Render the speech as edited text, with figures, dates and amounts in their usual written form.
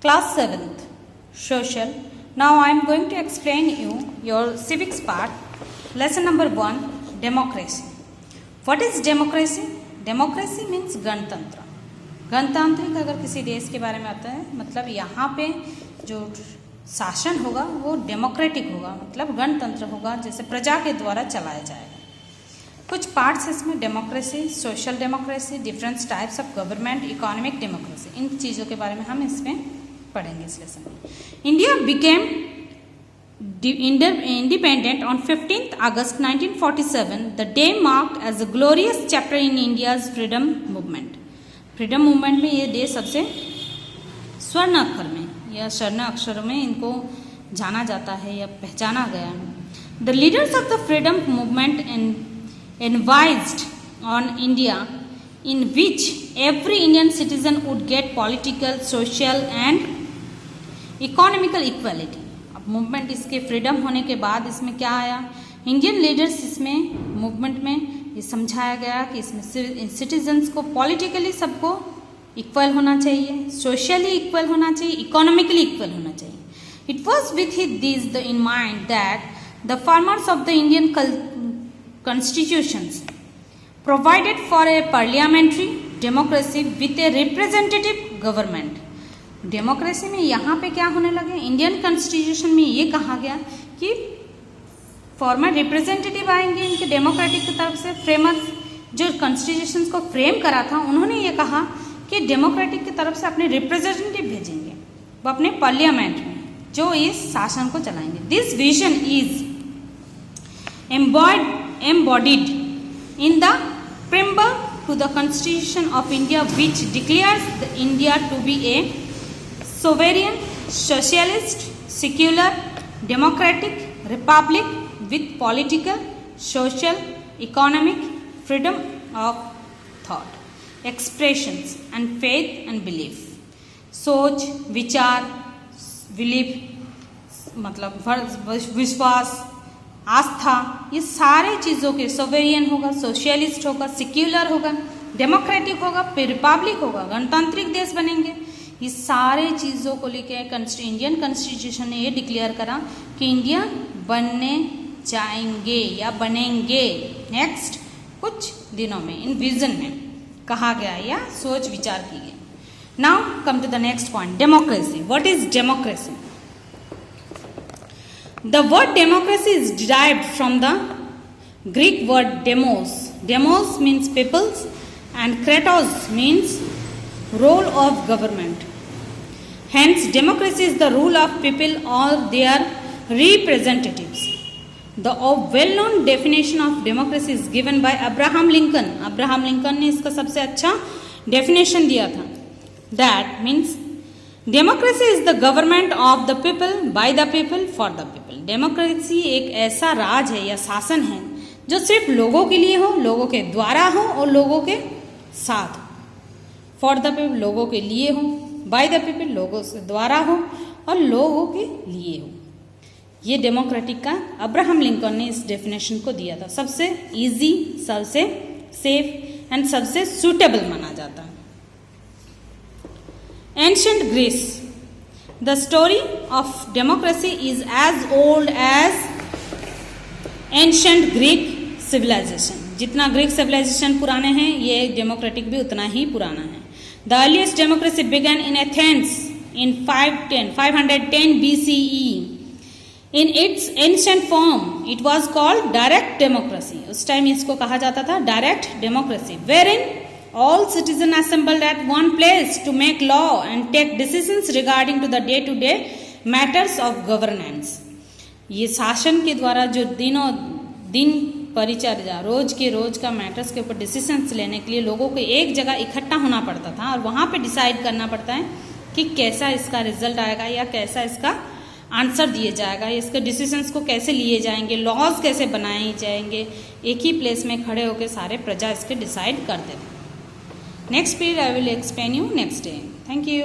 Class 7th, Social. Now I am going to explain you your civics part. Lesson number 1, Democracy. What is democracy? Democracy means गणतंत्र. गणतांत्रिक अगर किसी देश के बारे में आता है मतलब यहाँ पे जो शासन होगा वो डेमोक्रेटिक होगा, मतलब गणतंत्र होगा, जैसे प्रजा के द्वारा चलाया जाएगा. कुछ पार्ट्स इसमें democracy, social democracy, different types of government, economic democracy, इन चीज़ों के बारे में हम इसमें पढ़ेंगे इस लेसन में. India became independent on 15th August 1947. The day marked as a glorious chapter in India's freedom movement. Freedom movement में ये डे सबसे स्वर्ण अक्षर में या स्वर्ण अक्षरों में इनको जाना जाता है या पहचाना गया है. The leaders of the freedom movement advised on India in which every Indian citizen would get political, social and economical equality. अब मूवमेंट इसके फ्रीडम होने के बाद इसमें क्या आया, इंडियन लीडर्स इसमें मूवमेंट में ये समझाया गया कि इसमें सिटीजन्स को पॉलिटिकली सबको इक्वल होना चाहिए, सोशली इक्वल होना चाहिए, इकोनॉमिकली इक्वल होना चाहिए. It was with this the in mind that the farmers of the Indian constitutions provided for a parliamentary democracy with a representative government. Democracy में यहाँ पे क्या होने लगे, इंडियन कॉन्स्टिट्यूशन में ये कहा गया कि फॉर्मर रिप्रेजेंटेटिव आएंगे इनके डेमोक्रेटिक की तरफ से. फ्रेमर्स जो कॉन्स्टिट्यूशन को फ्रेम करा था उन्होंने ये कहा कि डेमोक्रेटिक की तरफ से अपने रिप्रेजेंटेटिव भेजेंगे वो अपने पार्लियामेंट में जो इस शासन को चलाएंगे. This vision is embodied in the preamble to the Constitution of India, which declares India to be a sovereign, socialist, secular, democratic republic with political, social, economic freedom of thought, expressions and faith and belief. सोच, विचार, belief मतलब विश्वास, आस्था, ये सारे चीज़ों के sovereign होगा, socialist होगा, सिक्युलर होगा, डेमोक्रेटिक होगा, फिर रिपब्लिक होगा, गणतांत्रिक देश बनेंगे. ये सारे चीज़ों को लेके इंडियन कॉन्स्टिट्यूशन ने ये डिक्लेयर करा कि इंडिया बनने जाएंगे या बनेंगे नेक्स्ट कुछ दिनों में. इन विजन में कहा गया या सोच विचार की गई. Now come to the next point, democracy. What is democracy? The word democracy is derived from the Greek word demos. Demos means peoples and kratos means role of government. Hence, democracy is the rule of people or their representatives. The well-known definition of democracy is given by Abraham Lincoln. Abraham Lincoln ने इसका सबसे अच्छा definition दिया था. That means democracy is the government of the people by the people for the people. Democracy एक ऐसा राज है या शासन है जो सिर्फ लोगों के लिए हो, लोगों के द्वारा हो और लोगों के साथ. फॉर द पीपल लोगों के लिए हो, बाय द पीपल लोगों से द्वारा हो और लोगों के लिए हो. ये डेमोक्रेटिक का अब्राहम लिंकन ने इस डेफिनेशन को दिया था. सबसे इजी, सबसे सेफ एंड सबसे सूटेबल माना जाता है. Ancient Greece. The story of democracy is as old as ancient Greek civilization. जितना ग्रीक सिविलाइजेशन पुराने हैं ये डेमोक्रेटिक भी उतना ही पुराना है. The earliest democracy began in Athens in 510 BCE. In its ancient form, it was called direct democracy. उस time इसको कहा जाता था direct democracy, wherein all citizens assembled at one place to make law and take decisions regarding to the day-to-day matters of governance. ये शासन के द्वारा जो दिनों दिन परिचर्या रोज के रोज का मैटर्स के ऊपर डिसीजंस लेने के लिए लोगों को एक जगह इकट्ठा होना पड़ता था और वहाँ पे डिसाइड करना पड़ता है कि कैसा इसका रिजल्ट आएगा या कैसा इसका आंसर दिए जाएगा, इसके डिसीजंस को कैसे लिए जाएंगे, लॉज कैसे बनाए जाएंगे. एक ही प्लेस में खड़े होकर सारे प्रजा इसके डिसाइड करते थे. Next period I will explain you next day. Thank you.